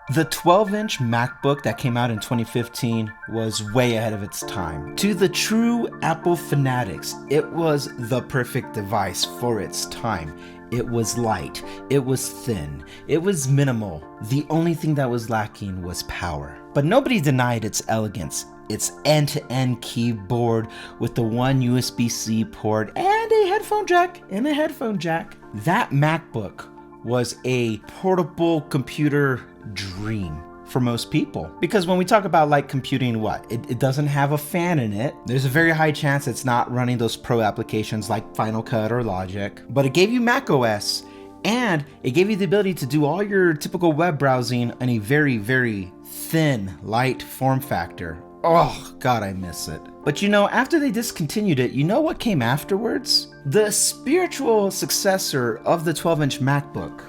The 12-inch MacBook that came out in 2015 was way ahead of its time. To the true Apple fanatics, it was the perfect device for its time. It was light, it was thin, it was minimal. The only thing that was lacking was power. But nobody denied its elegance. Its end-to-end keyboard with the one USB-C port and a headphone jack That MacBook was a portable computer dream for most people. Because when we talk about light computing, it doesn't have a fan in it. There's a very high chance it's not running those pro applications like Final Cut or Logic. But it gave you Mac OS, and it gave you the ability to do all your typical web browsing in a very, very thin, light form factor. Oh, God, I miss it. But you know, after they discontinued it, you know what came afterwards? The spiritual successor of the 12-inch MacBook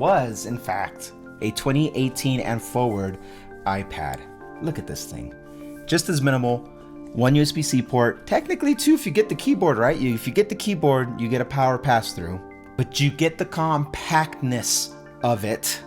was, in fact, a 2018 and forward iPad. Look at this thing. Just as minimal, one USB-C port, technically two if you get the keyboard right. If you get the keyboard, you get a power pass-through, but you get the compactness of it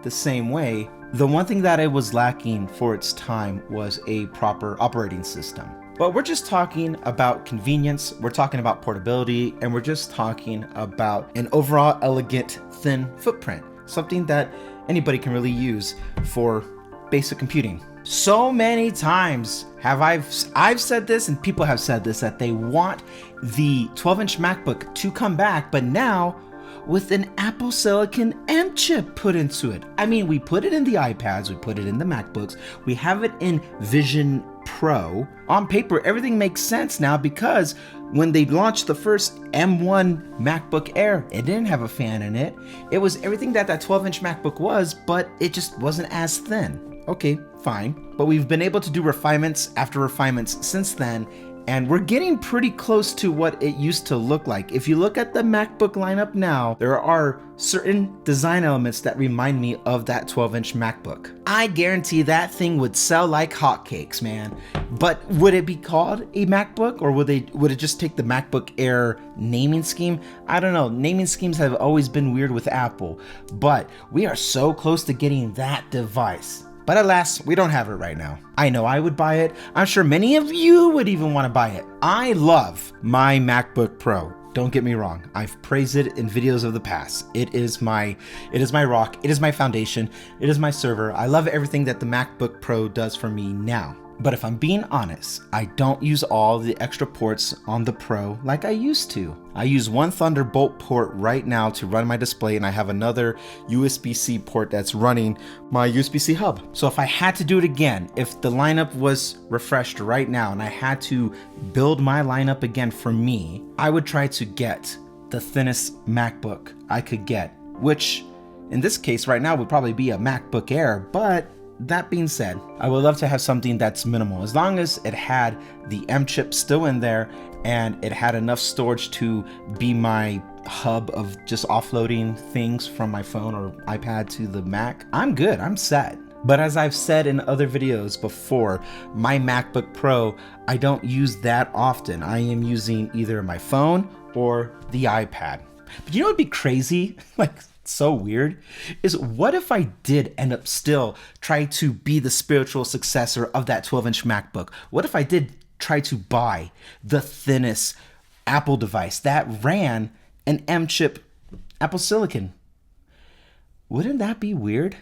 the same way. The one thing that it was lacking for its time was a proper operating system. But we're just talking about convenience, we're talking about portability, and we're just talking about an overall elegant, thin footprint. Something that anybody can really use for basic computing. So many times have I've said this, and people have said this, that they want the 12-inch MacBook to come back, but now with an Apple Silicon M chip put into it. I mean, we put it in the iPads, we put it in the MacBooks, we have it in Vision Pro. On paper, everything makes sense now because when they launched the first M1 MacBook Air, it didn't have a fan in it. It was everything that 12-inch MacBook was, but it just wasn't as thin. Okay, fine. But we've been able to do refinements after refinements since then, and we're getting pretty close to what it used to look like. If you look at the MacBook lineup now, there are certain design elements that remind me of that 12-inch MacBook. I guarantee that thing would sell like hotcakes, man. But would it be called a MacBook, or would it just take the MacBook Air naming scheme? I don't know. Naming schemes have always been weird with Apple, but we are so close to getting that device. But alas, we don't have it right now. I know I would buy it. I'm sure many of you would even want to buy it. I love my MacBook Pro. Don't get me wrong. I've praised it in videos of the past. It is my rock. It is my foundation. It is my server. I love everything that the MacBook Pro does for me now. But if I'm being honest, I don't use all the extra ports on the Pro like I used to. I use one Thunderbolt port right now to run my display, and I have another USB-C port that's running my USB-C hub. So if I had to do it again, if the lineup was refreshed right now and I had to build my lineup again for me, I would try to get the thinnest MacBook I could get, which in this case right now would probably be a MacBook Air, but that being said, I would love to have something that's minimal, as long as it had the M chip still in there and it had enough storage to be my hub of just offloading things from my phone or iPad to the Mac. I'm good, I'm set. But as I've said in other videos before, my MacBook Pro, I don't use that often. I am using either my phone or the iPad. But you know what would be crazy? Like, so weird, is what if I did end up still trying to be the spiritual successor of that 12-inch MacBook? What if I did try to buy the thinnest Apple device that ran an M chip Apple Silicon? Wouldn't that be weird?